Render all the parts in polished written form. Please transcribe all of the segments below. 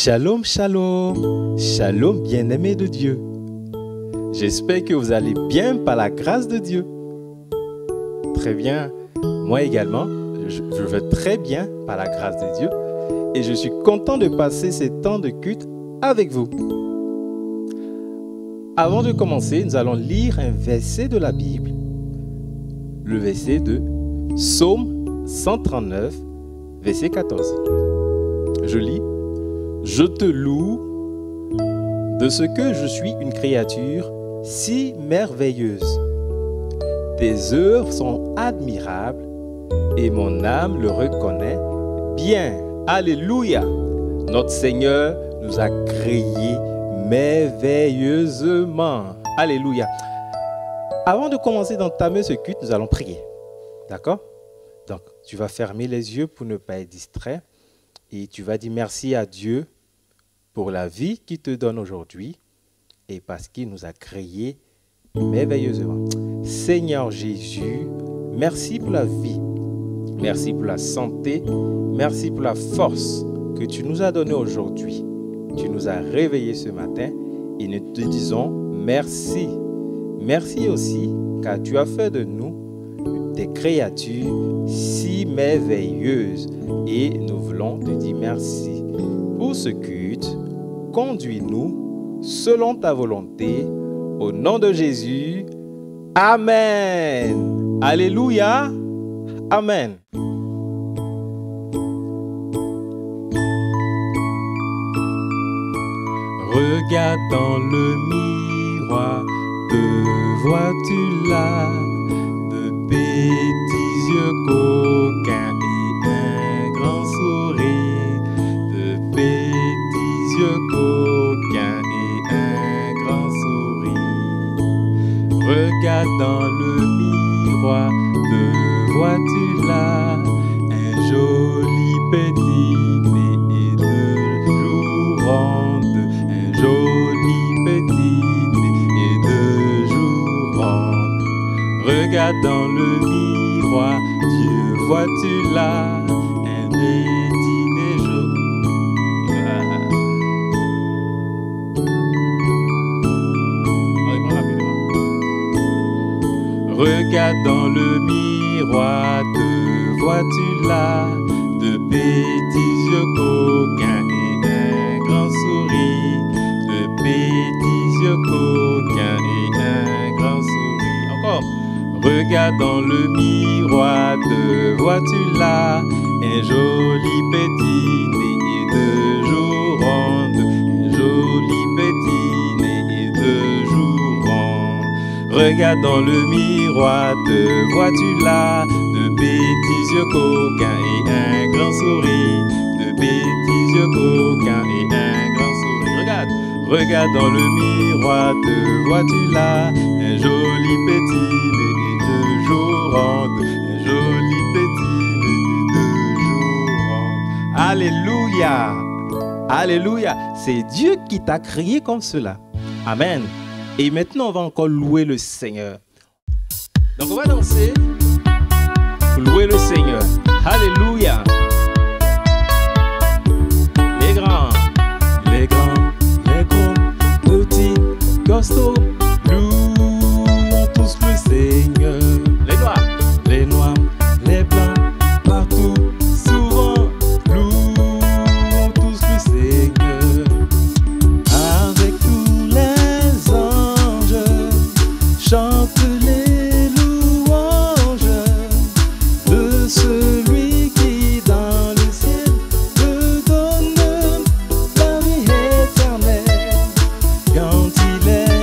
Shalom, shalom, shalom bien-aimés de Dieu. J'espère que vous allez bien par la grâce de Dieu. Très bien, moi également, je vais très bien par la grâce de Dieu et je suis content de passer ces temps de culte avec vous. Avant de commencer, nous allons lire un verset de la Bible, le verset de Psaume 139, verset 14. Je lis. Je te loue de ce que je suis une créature si merveilleuse. Tes œuvres sont admirables et mon âme le reconnaît bien. Alléluia! Notre Seigneur nous a créés merveilleusement. Alléluia! Avant de commencer d'entamer ce culte, nous allons prier. D'accord? Donc, tu vas fermer les yeux pour ne pas être distrait et tu vas dire merci à Dieu pour la vie qu'il te donne aujourd'hui et parce qu'il nous a créés merveilleusement. Seigneur Jésus, merci pour la vie, merci pour la santé, merci pour la force que tu nous as donnée aujourd'hui. Tu nous as réveillés ce matin et nous te disons merci. Merci aussi car tu as fait de nous des créatures si merveilleuses et nous voulons te dire merci pour ce culte. Conduis-nous selon ta volonté, au nom de Jésus. Amen. Alléluia. Amen. Regarde dans le miroir, te vois-tu là, de petits yeux coquins et un grand sourire, de petits yeux coquins et un grand sourire. Regarde dans le miroir, te vois-tu là, un joli petit nez et deux joues rondes, un joli petit nez et deux joues rondes. Regarde dans le miroir, Dieu vois-tu là, un petit nez jaune. Regarde dans le miroir, te vois-tu là, de petits yeux coquins et un grand sourire, de petits yeux coquins et un grand sourire. Encore. Regarde dans le miroir, te vois-tu là, un joli petit nez et deux joues rondes, un joli petit nez et deux joues rondes. Regarde dans le miroir, te vois-tu là, de petits yeux coquins et un grand sourire, de petits yeux coquins et un grand sourire. Regarde, regarde dans le miroir, te vois-tu là, un joli petit nez et deux joues rondes, un joli petit nez et deux joues rondes. Alléluia, alléluia, c'est Dieu qui t'a créé comme cela. Amen. Et maintenant, on va encore louer le Seigneur. Donc, on va danser pour louer le Seigneur. Alléluia. Les grands, les grands, les gros, petits, costauds, louons tous le Seigneur. Les noirs, les blancs, partout, souvent, louons tous le Seigneur. Avec tous les anges, chante les louanges de celui qui dans le ciel me donne la vie éternelle. Quand il est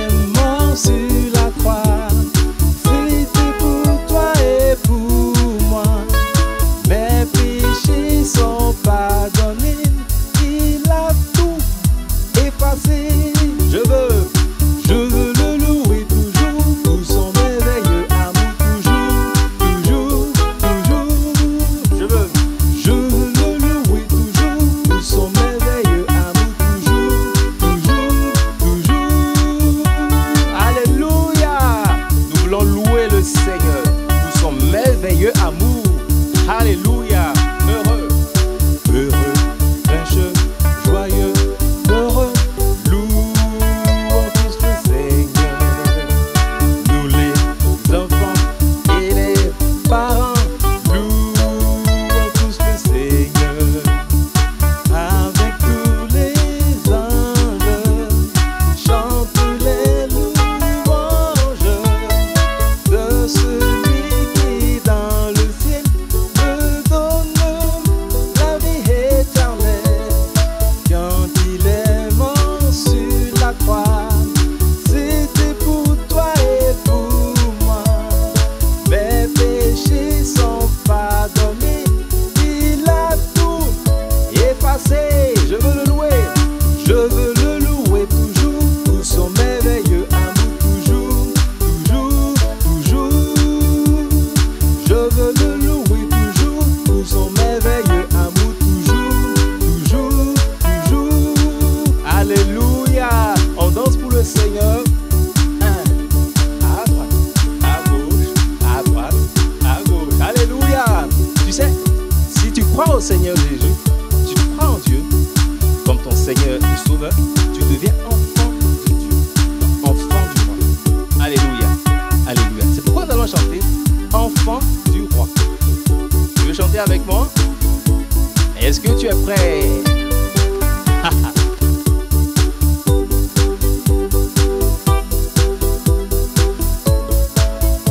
que tu es prêt?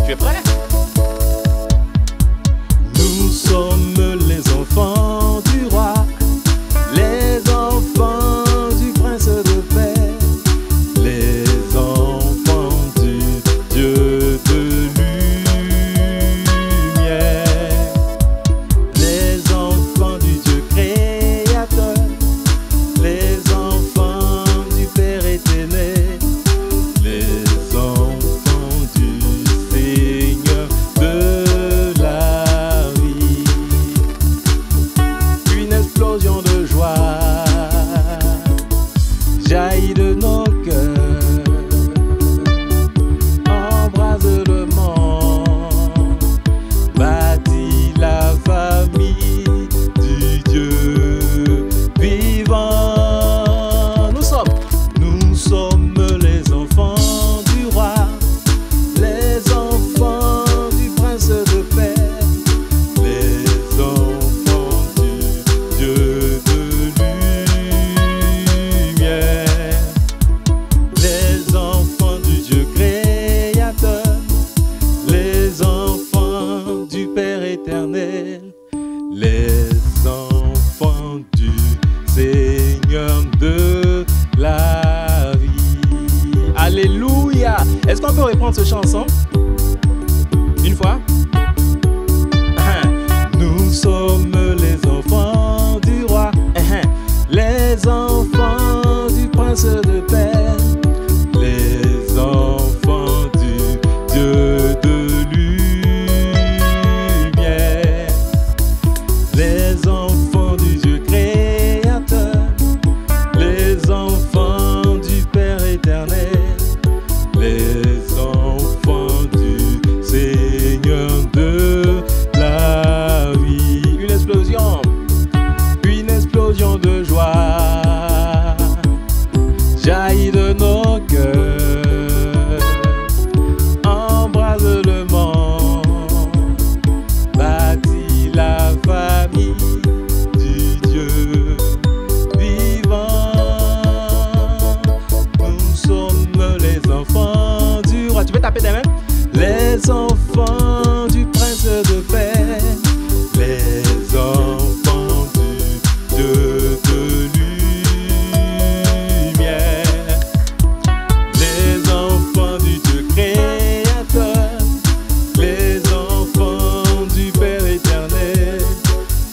Tu es prêt? Nous sommes les enfants du roi, les enfants du prince de paix, les enfants du Dieu de lumière, les enfants du Dieu créateur, les enfants du Père éternel, les enfants du Seigneur de la vie. Une explosion de joie jaillit de nos cœurs, embrase le monde, bâtit la famille du Dieu vivant. Nous sommes les enfants du roi, les enfants du prince de paix, les enfants du Dieu de lumière, les enfants du Dieu créateur, les enfants du Père éternel, les enfants du Seigneur de la vie. Alléluia! Est-ce qu'on peut reprendre ce chant ensemble? Une fois? Nous sommes les enfants du roi, les enfants du prince de paix, les enfants du Dieu de lumière, les enfants du Dieu créateur, les enfants du Père éternel, les enfants du Seigneur de la vie. Une explosion de joie jaillit de nos cœurs, embrase le monde, bâtit la famille du Dieu vivant. Nous sommes les enfants du roi. Tu peux taper des mains? Les enfants du prince de paix, les enfants du Dieu de lumière, les enfants du Dieu créateur, les enfants du Père éternel,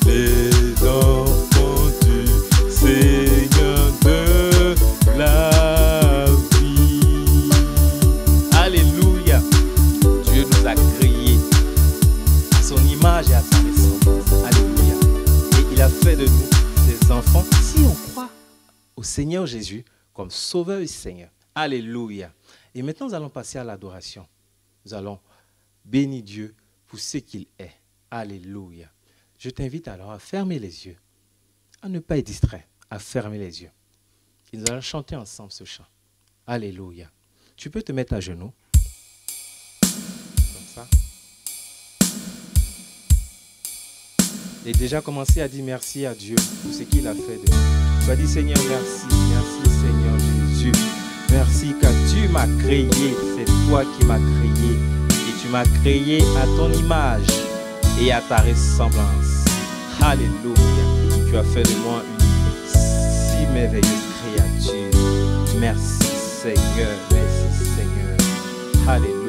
les enfants du Seigneur de la vie. Alléluia. Dieu nous a créés à son image et à sa ressemblance. Alléluia. Et il a fait de nous des enfants si on croit au Seigneur Jésus comme Sauveur et Seigneur. Alléluia. Et maintenant, nous allons passer à l'adoration. Nous allons bénir Dieu pour ce qu'il est. Alléluia. Je t'invite alors à fermer les yeux, à ne pas être distrait, à fermer les yeux. Et nous allons chanter ensemble ce chant. Alléluia. Tu peux te mettre à genoux. Comme ça. Et déjà commencer à dire merci à Dieu pour ce qu'il a fait de nous. Tu vas dire Seigneur merci, merci Seigneur Jésus. Merci car tu m'as créé, c'est toi qui m'as créé. Et tu m'as créé à ton image et à ta ressemblance. Alléluia. Tu as fait de moi une si merveilleuse créature. Merci Seigneur, merci Seigneur. Alléluia.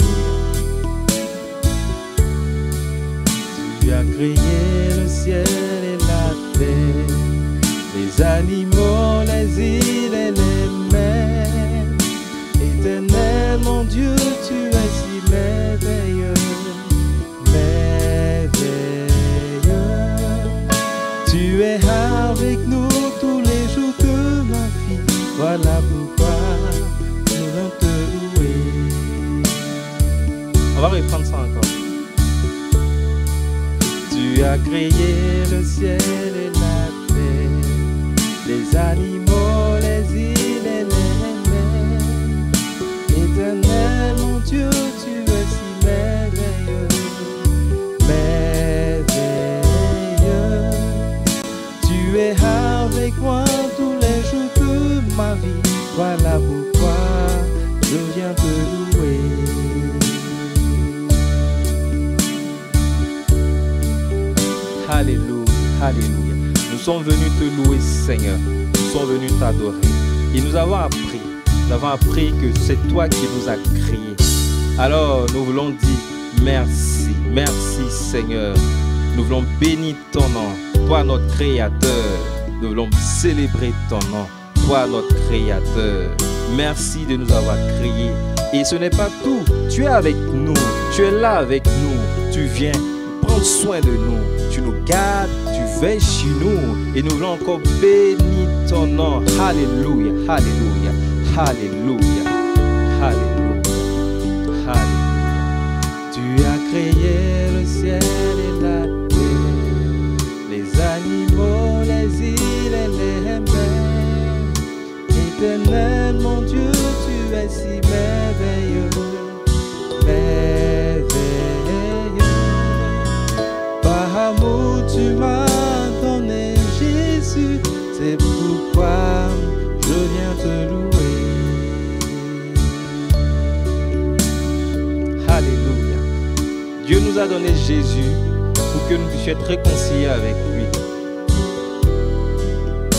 Tu as créé le ciel et la terre, les animaux, les îles et les mers. Éternel mon Dieu, tu es si merveilleux, merveilleux. Tu es avec nous tous les jours de ma vie. Voilà pourquoi nous allons te louer. On va reprendre ça encore. Tu as créé le ciel et la terre, les animaux, les îles et les mers. Éternel mon Dieu, tu es si merveilleux, merveilleux. Tu es moi tous les jours de ma vie. Voilà pourquoi je viens te louer. Alléluia, alléluia. Nous sommes venus te louer, Seigneur. Nous sommes venus t'adorer. Et nous avons appris que c'est toi qui nous as créés. Alors nous voulons dire merci, merci Seigneur. Nous voulons bénir ton nom, toi notre Créateur. Nous voulons célébrer ton nom, toi notre Créateur. Merci de nous avoir créés. Et ce n'est pas tout, tu es avec nous, tu es là avec nous, tu viens prendre soin de nous, tu nous gardes, tu veilles sur nous. Et nous voulons encore bénir ton nom. Alléluia, alléluia, alléluia, alléluia, alléluia. Tu as créé le ciel et la terre, les animaux, les îles et les mers. Éternel mon Dieu, tu es si merveilleux, merveilleux. Par amour tu m'as donné Jésus, c'est pourquoi je viens te louer. Alléluia. Dieu nous a donné Jésus pour que nous puissions être réconciliés avec lui.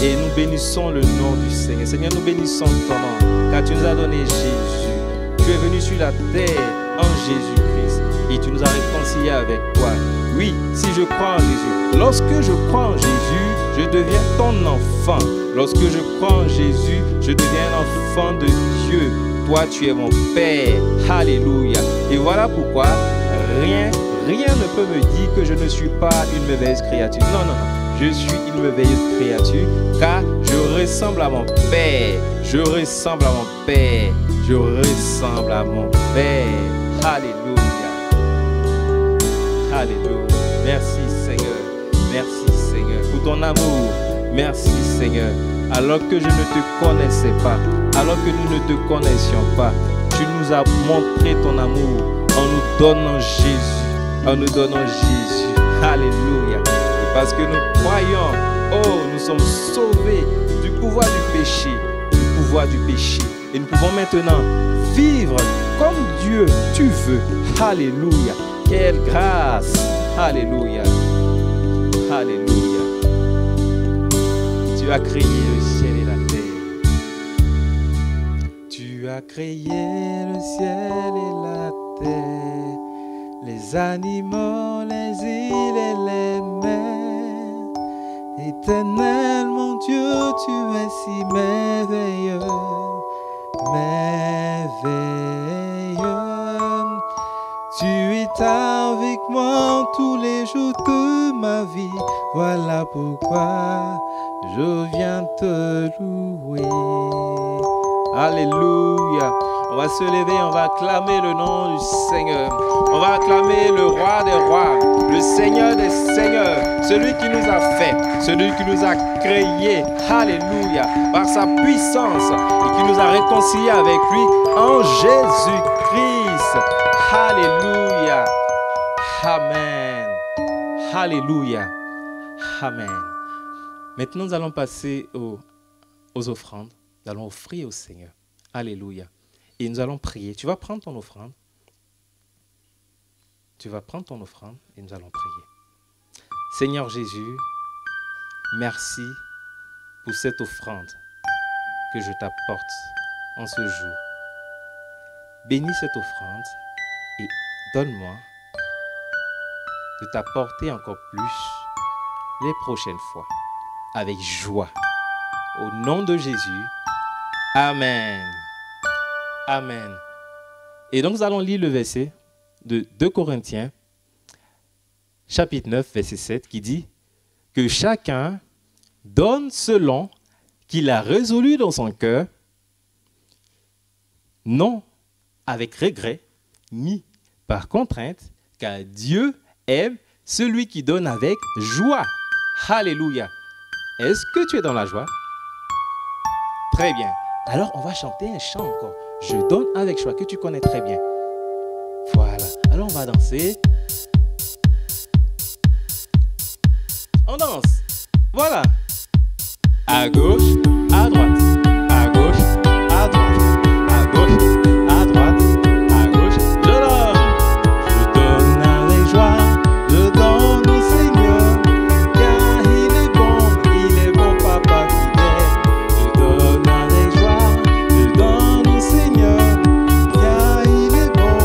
Et nous bénissons le nom du Seigneur. Seigneur, nous bénissons ton nom, car tu nous as donné Jésus. Tu es venu sur la terre en Jésus-Christ et tu nous as réconciliés avec toi. Oui, si je crois en Jésus. Lorsque je crois en Jésus, je deviens ton enfant. Lorsque je crois en Jésus, je deviens un enfant de Dieu. Toi, tu es mon Père. Alléluia. Et voilà pourquoi rien ne peut me dire que je ne suis pas une merveilleuse créature. Non, non, non. Je suis une merveilleuse créature car je ressemble à mon Père. Je ressemble à mon Père. Je ressemble à mon Père. Alléluia. Alléluia. Merci Seigneur. Merci Seigneur pour ton amour. Merci Seigneur. Alors que je ne te connaissais pas, alors que nous ne te connaissions pas, tu nous as montré ton amour en nous donnant Jésus. En nous donnant Jésus. Alléluia. Parce que nous croyons, oh, nous sommes sauvés du pouvoir du péché, du pouvoir du péché. Et nous pouvons maintenant vivre comme Dieu tu veux. Alléluia. Quelle grâce. Alléluia. Alléluia. Tu as créé le ciel et la terre. Tu as créé le ciel et la terre, les animaux, les îles et les mers. Éternel mon Dieu, tu es si merveilleux, merveilleux. Tu es avec moi tous les jours de ma vie. Voilà pourquoi je viens te louer. Alléluia. On va se lever, on va acclamer le nom du Seigneur. On va acclamer le roi des rois, le Seigneur des seigneurs, celui qui nous a fait, celui qui nous a créés. Alléluia. Par sa puissance et qui nous a réconciliés avec lui en Jésus-Christ. Alléluia. Amen. Alléluia. Amen. Maintenant, nous allons passer aux offrandes. Nous allons offrir au Seigneur. Alléluia. Et nous allons prier. Tu vas prendre ton offrande. Tu vas prendre ton offrande et nous allons prier. Seigneur Jésus, merci pour cette offrande que je t'apporte en ce jour. Bénis cette offrande et donne-moi de t'apporter encore plus les prochaines fois avec joie. Au nom de Jésus, Amen. Amen. Et donc nous allons lire le verset de 2 Corinthiens, chapitre 9, verset 7, qui dit que chacun donne selon qu'il a résolu dans son cœur, non avec regret, ni par contrainte, car Dieu aime celui qui donne avec joie. Alléluia. Est-ce que tu es dans la joie? Très bien. Alors, on va chanter un chant encore. Je donne avec joie, que tu connais très bien. Voilà. Alors, on va danser. On danse. Voilà. à gauche, à droite, à gauche, à droite, à gauche, à droite, à gauche. Je donne avec joie, je donne au Seigneur, car il est bon papa fidèle. Je donne avec joie, je donne au Seigneur, car il est bon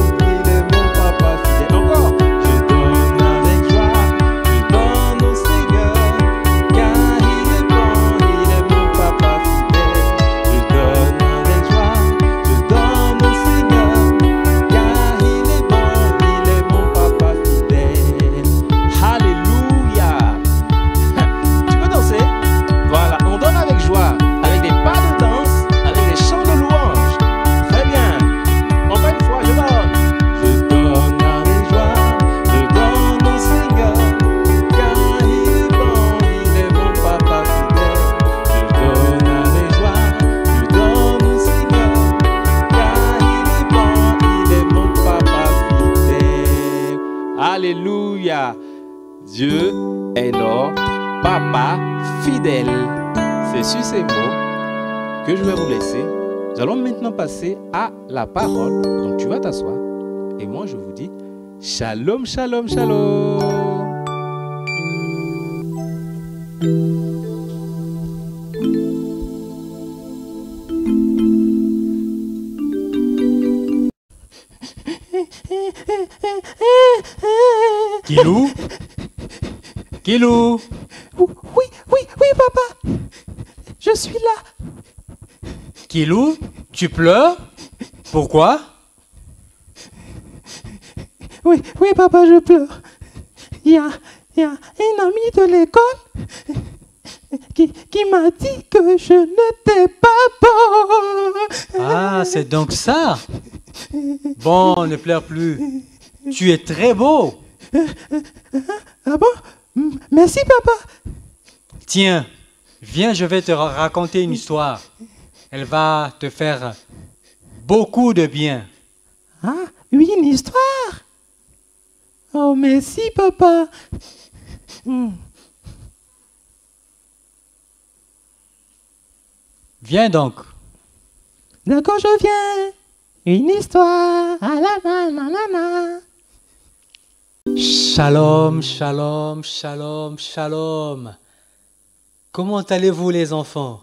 papa fidèle. Encore, je donne avec joie, je donne au Seigneur, car il est bon papa fidèle. Je donne avec joie, je donne au Seigneur, car il est bon papa fidèle. Alléluia. Tu peux danser? Voilà, on donne avec joie, avec des pas de danse, avec des chants de louange. Très bien. Encore une fois, je donne. Je donne avec joie, je donne au Seigneur, car il est bon papa fidèle. Je donne avec joie, je donne au Seigneur, car il est bon papa fidèle. Alléluia. Dieu est notre papa fidèle. C'est sur ces mots que je vais vous laisser. Nous allons maintenant passer à la parole. Donc tu vas t'asseoir. Et moi je vous dis shalom, shalom, shalom. Kilou? Kilou? Oui, papa. Je suis là. Kilou? Tu pleures? Pourquoi? Oui, papa, je pleure. Il y a un ami de l'école qui m'a dit que je n'étais pas beau. Ah, c'est donc ça? Bon, ne pleure plus. Tu es très beau. Ah bon? Merci, papa. Tiens, viens, je vais te raconter une histoire. Elle va te faire beaucoup de bien. Ah, oui, une histoire. Oh, merci, papa. Viens donc. D'accord, je viens. Une histoire. Ah la la la la la. Shalom, shalom, shalom, shalom. Comment allez-vous les enfants?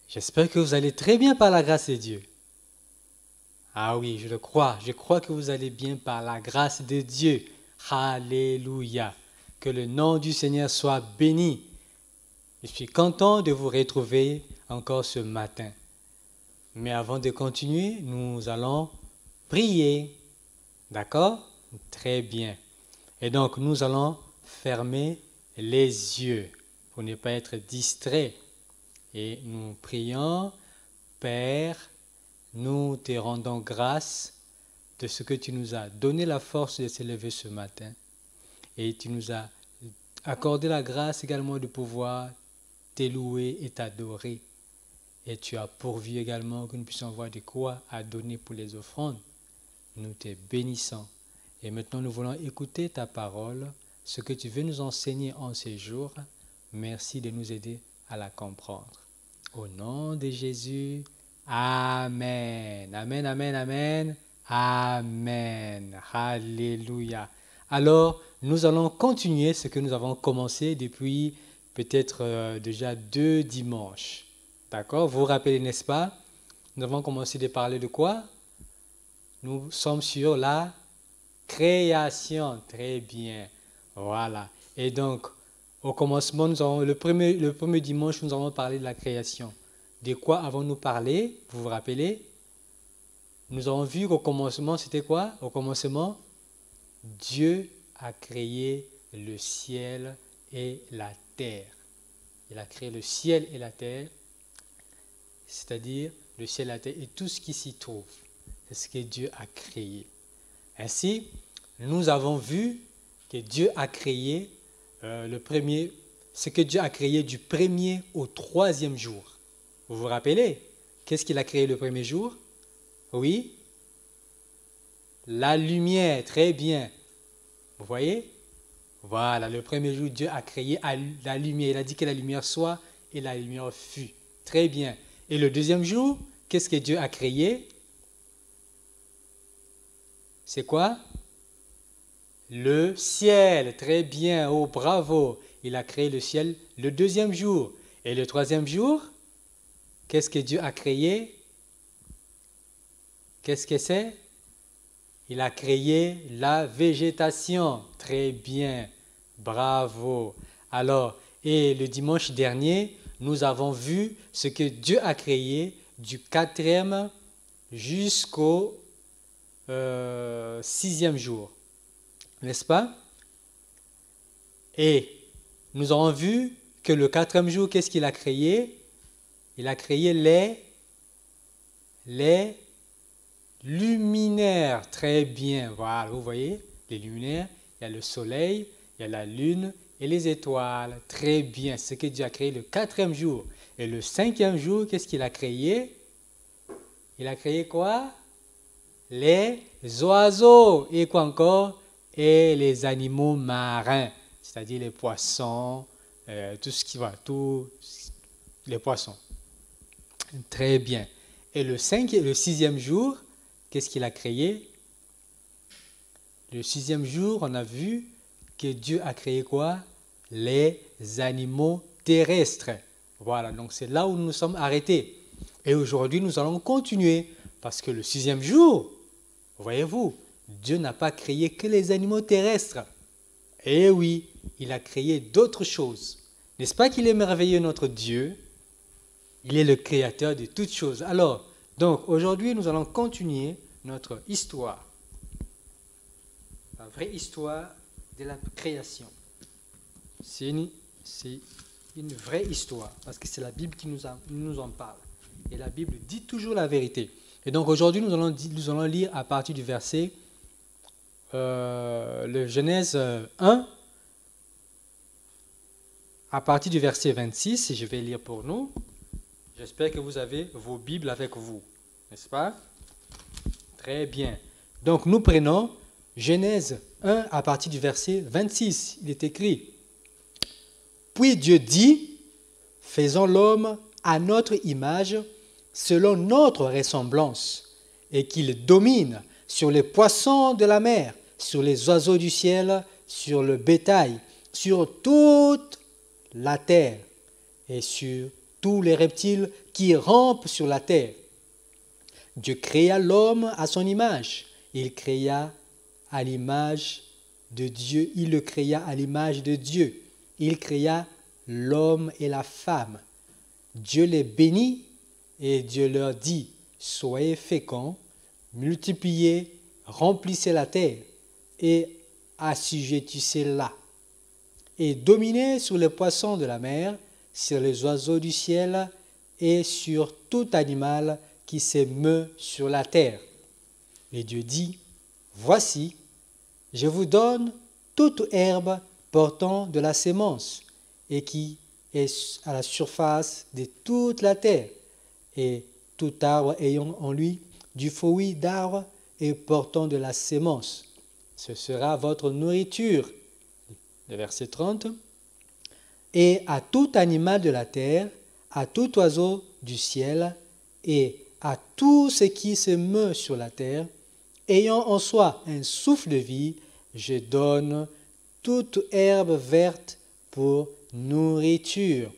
J'espère que vous allez très bien par la grâce de Dieu. Ah oui, je le crois. Je crois que vous allez bien par la grâce de Dieu. Alléluia. Que le nom du Seigneur soit béni. Je suis content de vous retrouver encore ce matin. Mais avant de continuer, nous allons prier. D'accord? Très bien. Et donc, nous allons fermer les yeux pour ne pas être distraits. Et nous prions, Père, nous te rendons grâce de ce que tu nous as donné la force de se lever ce matin. Et tu nous as accordé la grâce également de pouvoir t'élouer et t'adorer. Et tu as pourvu également que nous puissions avoir de quoi à donner pour les offrandes. Nous te bénissons. Et maintenant, nous voulons écouter ta parole, ce que tu veux nous enseigner en ces jours. Merci de nous aider à la comprendre. Au nom de Jésus, Amen. Amen, amen, amen. Amen. Alléluia. Alors, nous allons continuer ce que nous avons commencé depuis peut-être déjà 2 dimanches. D'accord? Vous vous rappelez, n'est-ce pas? Nous avons commencé de parler de quoi? Nous sommes sur la création. Très bien. Voilà. Et donc, au commencement, le premier dimanche, nous avons parlé de la création. De quoi avons-nous parlé? Vous vous rappelez? Nous avons vu qu'au commencement, c'était quoi? Au commencement, Dieu a créé le ciel et la terre. Il a créé le ciel et la terre, c'est-à-dire le ciel et la terre et tout ce qui s'y trouve. C'est ce que Dieu a créé. Ainsi, nous avons vu que Dieu a créé ce que Dieu a créé du 1er au 3e jour. Vous vous rappelez? Qu'est-ce qu'il a créé le 1er jour? Oui? La lumière, très bien. Vous voyez? Voilà, le premier jour, Dieu a créé la lumière. Il a dit que la lumière soit et la lumière fut. Très bien. Et le deuxième jour, qu'est-ce que Dieu a créé? C'est quoi? Le ciel. Très bien. Oh, bravo. Il a créé le ciel le deuxième jour. Et le troisième jour, qu'est-ce que Dieu a créé? Qu'est-ce que c'est? Il a créé la végétation. Très bien. Bravo. Alors, et le dimanche dernier, nous avons vu ce que Dieu a créé du 4e jusqu'au 6e jour. N'est-ce pas? Et nous avons vu que le 4e jour, qu'est-ce qu'il a créé? Il a créé les luminaires. Très bien. Voilà, vous voyez, les luminaires, il y a le soleil, il y a la lune et les étoiles. Très bien. C'est ce que Dieu a créé le 4e jour. Et le 5e jour, qu'est-ce qu'il a créé? Il a créé quoi? Les oiseaux. Et quoi encore? Et les animaux marins, c'est-à-dire les poissons, tout ce qui va, tous les poissons. Très bien. Et le 6e jour, qu'est-ce qu'il a créé? Le 6e jour, on a vu que Dieu a créé quoi? Les animaux terrestres. Voilà, donc c'est là où nous nous sommes arrêtés. Et aujourd'hui, nous allons continuer, parce que le 6e jour, voyez-vous, Dieu n'a pas créé que les animaux terrestres. Eh oui, il a créé d'autres choses. N'est-ce pas qu'il est merveilleux, notre Dieu? Il est le créateur de toutes choses. Alors, donc, aujourd'hui, nous allons continuer notre histoire. La vraie histoire de la création. C'est une vraie histoire, parce que c'est la Bible qui nous en parle. Et la Bible dit toujours la vérité. Et donc, aujourd'hui, nous allons lire à partir du verset, le Genèse 1, à partir du verset 26, et je vais lire pour nous. J'espère que vous avez vos Bibles avec vous, n'est-ce pas? Très bien. Donc, nous prenons Genèse 1 à partir du verset 26. Il est écrit: Puis Dieu dit, faisons l'homme à notre image, selon notre ressemblance, et qu'il domine sur les poissons de la mer, sur les oiseaux du ciel, sur le bétail, sur toute la terre et sur tous les reptiles qui rampent sur la terre. Dieu créa l'homme à son image. Il créa à l'image de Dieu. Il le créa à l'image de Dieu. Il créa l'homme et la femme. Dieu les bénit et Dieu leur dit: soyez féconds, multipliez, remplissez la terre et assujettissez-la, et dominez sur les poissons de la mer, sur les oiseaux du ciel et sur tout animal qui se meut sur la terre. Et Dieu dit: voici, je vous donne toute herbe portant de la sémence et qui est à la surface de toute la terre, et tout arbre ayant en lui du fruit d'arbre et portant de la sémence. Ce sera votre nourriture. Le verset 30. Et à tout animal de la terre, à tout oiseau du ciel, et à tout ce qui se meut sur la terre, ayant en soi un souffle de vie, je donne toute herbe verte pour nourriture.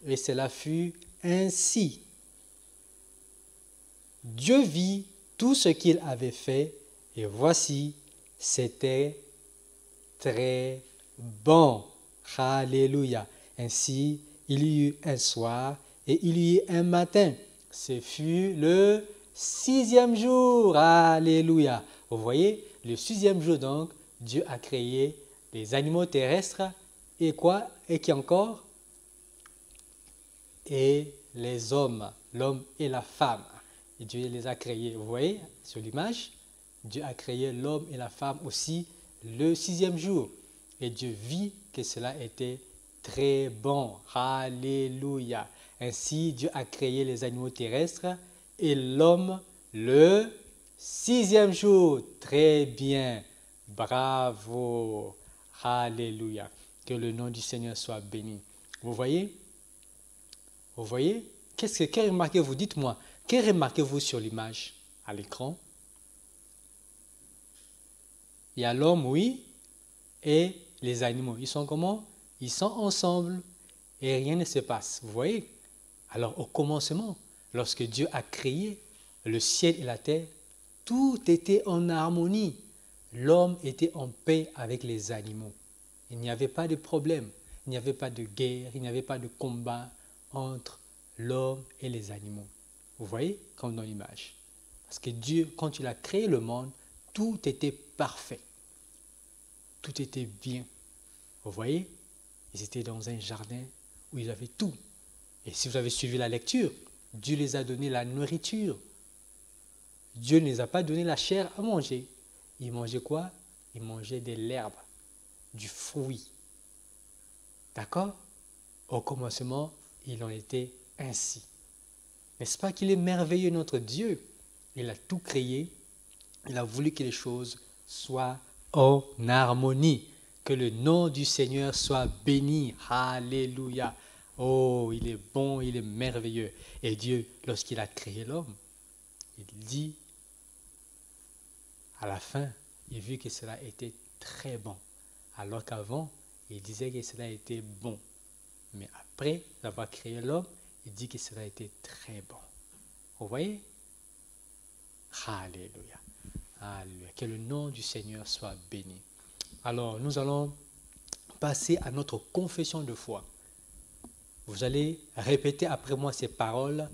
Et cela fut ainsi. Dieu vit tout ce qu'il avait fait, et voici, c'était très bon. Alléluia. Ainsi, il y eut un soir et il y eut un matin. Ce fut le 6e jour. Alléluia. Vous voyez, le 6e jour donc, Dieu a créé les animaux terrestres et quoi? Et qui encore? Et les hommes, l'homme et la femme. Et Dieu les a créés. Vous voyez, sur l'image, Dieu a créé l'homme et la femme aussi le 6e jour. Et Dieu vit que cela était très bon. Alléluia. Ainsi, Dieu a créé les animaux terrestres et l'homme le 6e jour. Très bien. Bravo. Alléluia. Que le nom du Seigneur soit béni. Vous voyez? Vous voyez? Que remarquez-vous? Dites-moi, que remarquez-vous sur l'image à l'écran? Il y a l'homme, oui, et les animaux. Ils sont comment? Ils sont ensemble et rien ne se passe. Vous voyez? Alors, au commencement, lorsque Dieu a créé le ciel et la terre, tout était en harmonie. L'homme était en paix avec les animaux. Il n'y avait pas de problème, il n'y avait pas de guerre, il n'y avait pas de combat entre l'homme et les animaux. Vous voyez, comme dans l'image. Parce que Dieu, quand il a créé le monde, tout était parfait. Tout était bien. Vous voyez, ils étaient dans un jardin où ils avaient tout. Et si vous avez suivi la lecture, Dieu les a donné la nourriture. Dieu ne les a pas donné la chair à manger. Ils mangeaient quoi? Ils mangeaient de l'herbe, du fruit. D'accord? Au commencement, il en était ainsi. N'est-ce pas qu'il est merveilleux notre Dieu? Il a tout créé. Il a voulu que les choses soient en harmonie. Que le nom du Seigneur soit béni. Alléluia. Oh, il est bon, il est merveilleux. Et Dieu, lorsqu'il a créé l'homme, il dit, à la fin, il vit que cela était très bon. Alors qu'avant, il disait que cela était bon. Mais après avoir créé l'homme, il dit que cela était très bon. Vous voyez? Alléluia. Alléluia. Que le nom du Seigneur soit béni. Alors, nous allons passer à notre confession de foi. Vous allez répéter après moi ces paroles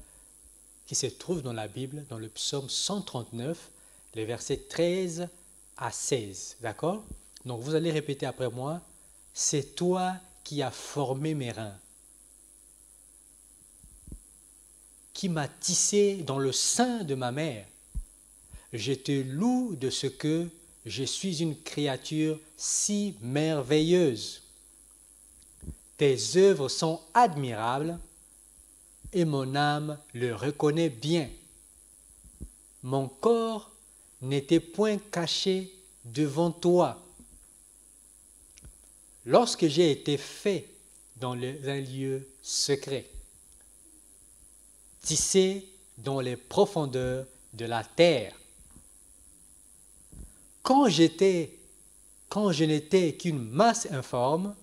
qui se trouvent dans la Bible, dans le psaume 139, les versets 13 à 16. D'accord? Donc, vous allez répéter après moi. C'est toi qui as formé mes reins, qui m'as tissé dans le sein de ma mère. Je te loue de ce que je suis une créature si merveilleuse. Tes œuvres sont admirables et mon âme le reconnaît bien. Mon corps n'était point caché devant toi. Lorsque j'ai été fait dans un lieu secret, tissé dans les profondeurs de la terre, quand je n'étais qu'une masse informe,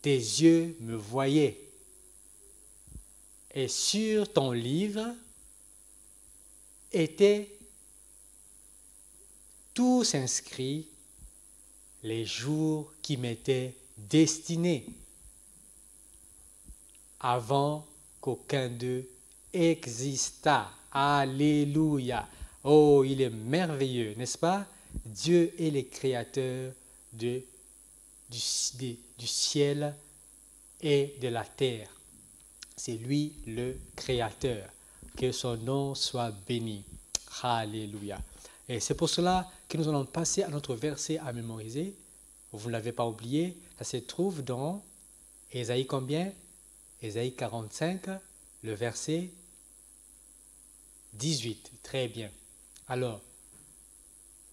tes yeux me voyaient. Et sur ton livre étaient tous inscrits les jours qui m'étaient destinés, avant qu'aucun d'eux existât. Alléluia. Oh, il est merveilleux, n'est-ce pas? Dieu est le créateur du ciel et de la terre. C'est lui le créateur. Que son nom soit béni. Alléluia. Et c'est pour cela que nous allons passer à notre verset à mémoriser. Vous ne l'avez pas oublié. Ça se trouve dans Ésaïe combien? Ésaïe 45, le verset 18. Très bien. Alors,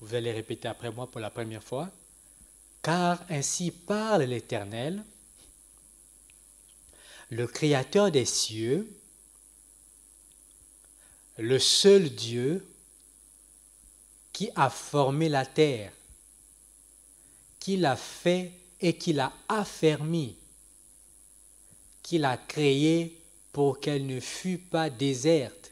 vous allez répéter après moi pour la première fois. Car ainsi parle l'Éternel, le Créateur des cieux, le seul Dieu qui a formé la terre, qui l'a fait et qui l'a affermi, qui l'a créée pour qu'elle ne fût pas déserte,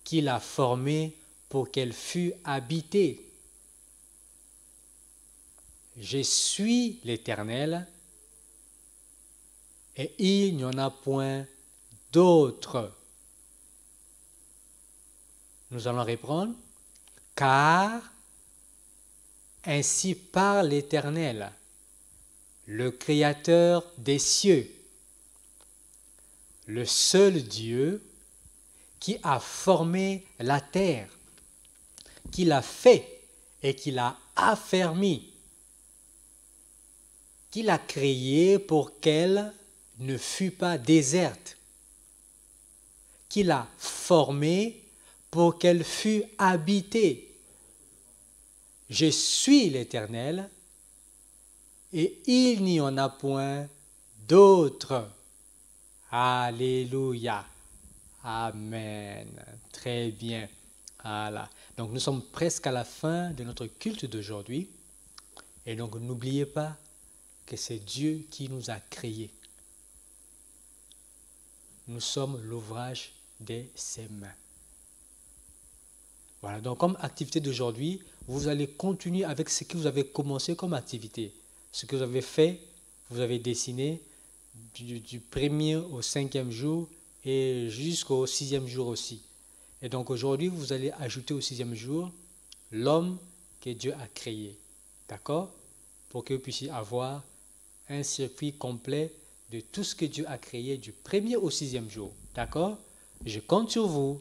qui l'a formée pour qu'elle fût habitée. Je suis l'Éternel et il n'y en a point d'autre. Nous allons reprendre. Car ainsi parle l'Éternel, le Créateur des cieux, le seul Dieu qui a formé la terre, qui l'a fait et qui l'a affermi, qui l'a créée pour qu'elle ne fût pas déserte, qui l'a formée pour qu'elle fût habitée. Je suis l'Éternel et il n'y en a point d'autre. Alléluia. Amen. Très bien. Voilà. Donc nous sommes presque à la fin de notre culte d'aujourd'hui. Et donc n'oubliez pas que c'est Dieu qui nous a créés. Nous sommes l'ouvrage de ses mains. Voilà, donc comme activité d'aujourd'hui, vous allez continuer avec ce que vous avez commencé comme activité. Ce que vous avez fait, vous avez dessiné du premier au 5e jour et jusqu'au 6e jour aussi. Et donc aujourd'hui, vous allez ajouter au 6e jour l'homme que Dieu a créé. D'accord? Pour que vous puissiez avoir un circuit complet de tout ce que Dieu a créé du premier au 6e jour. D'accord? Je compte sur vous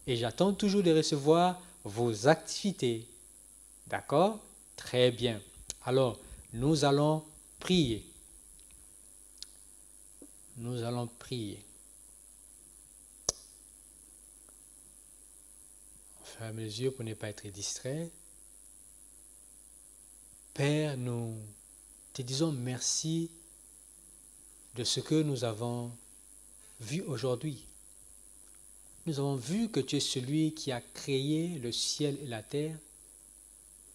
et j'attends toujours de recevoir vos activités. D'accord? Très bien. Alors, nous allons prier. Nous allons prier. Ferme les yeux pour ne pas être distrait. Père, nous te disons merci de ce que nous avons vu aujourd'hui. Nous avons vu que tu es celui qui a créé le ciel et la terre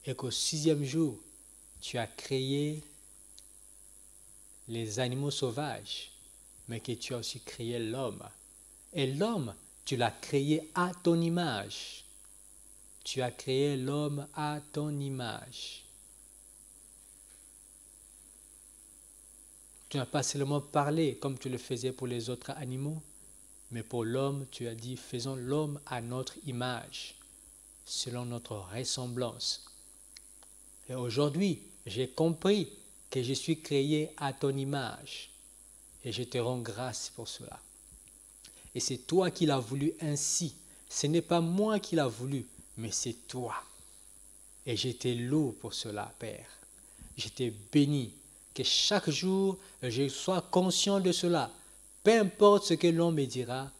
et qu'au 6e jour, tu as créé les animaux sauvages, mais que tu as aussi créé l'homme. Et l'homme, tu l'as créé à ton image. Tu as créé l'homme à ton image. Tu n'as pas seulement parlé comme tu le faisais pour les autres animaux, mais pour l'homme, tu as dit, faisons l'homme à notre image, selon notre ressemblance. Et aujourd'hui, j'ai compris que je suis créé à ton image. Et je te rends grâce pour cela. Et c'est toi qui l'as voulu ainsi. Ce n'est pas moi qui l'ai voulu, mais c'est toi. Et je te loue pour cela, Père. Je te bénis. Que chaque jour, je sois conscient de cela. Peu importe ce que l'on me dira.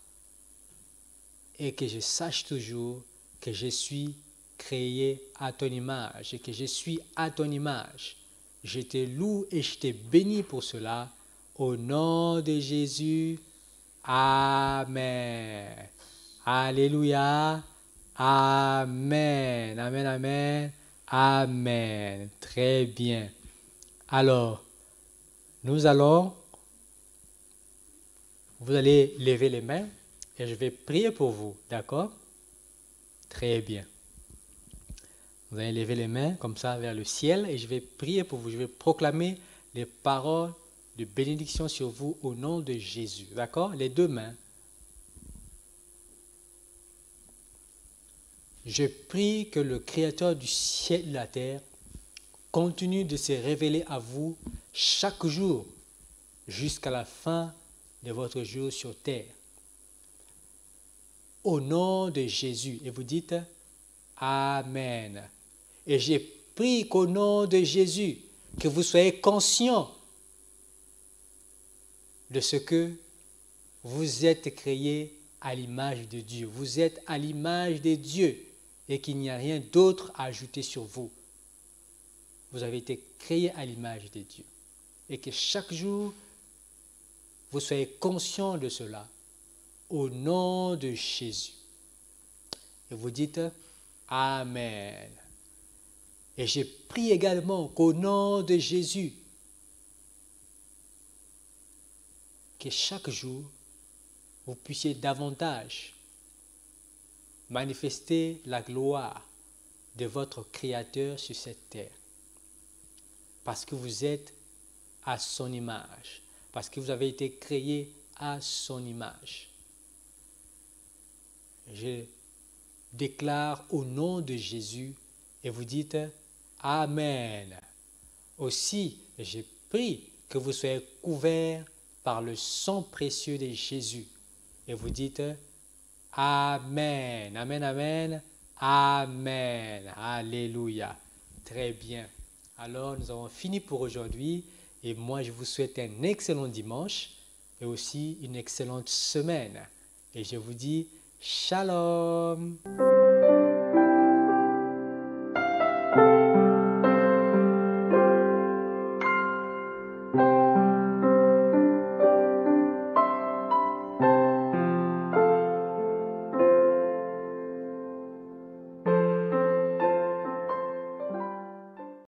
Et que je sache toujours que je suis créé à ton image. Et que je suis à ton image. Je te loue et je te bénis pour cela. Au nom de Jésus. Amen. Alléluia. Amen. Amen, amen. Amen. Très bien. Alors, vous allez lever les mains et je vais prier pour vous, d'accord? Très bien. Vous allez lever les mains comme ça vers le ciel et je vais prier pour vous. Je vais proclamer les paroles de bénédiction sur vous au nom de Jésus, d'accord? Les deux mains. Je prie que le Créateur du ciel et de la terre continue de se révéler à vous chaque jour jusqu'à la fin de votre jour sur terre. Au nom de Jésus. Et vous dites Amen. Et j'ai prie qu'au nom de Jésus, que vous soyez conscients de ce que vous êtes créés à l'image de Dieu. Vous êtes à l'image de Dieu et qu'il n'y a rien d'autre à ajouter sur vous. Vous avez été créés à l'image de Dieu. Et que chaque jour, vous soyez conscients de cela. Au nom de Jésus. Et vous dites Amen. Et je prie également qu'au nom de Jésus, que chaque jour, vous puissiez davantage manifester la gloire de votre Créateur sur cette terre. Parce que vous êtes à son image. Parce que vous avez été créés à son image. Je déclare au nom de Jésus et vous dites Amen. Aussi, je prie que vous soyez couverts par le sang précieux de Jésus. Et vous dites Amen. Amen, amen. Amen. Alléluia. Très bien. Alors, nous avons fini pour aujourd'hui. Et moi, je vous souhaite un excellent dimanche et aussi une excellente semaine. Et je vous dis Shalom. Thank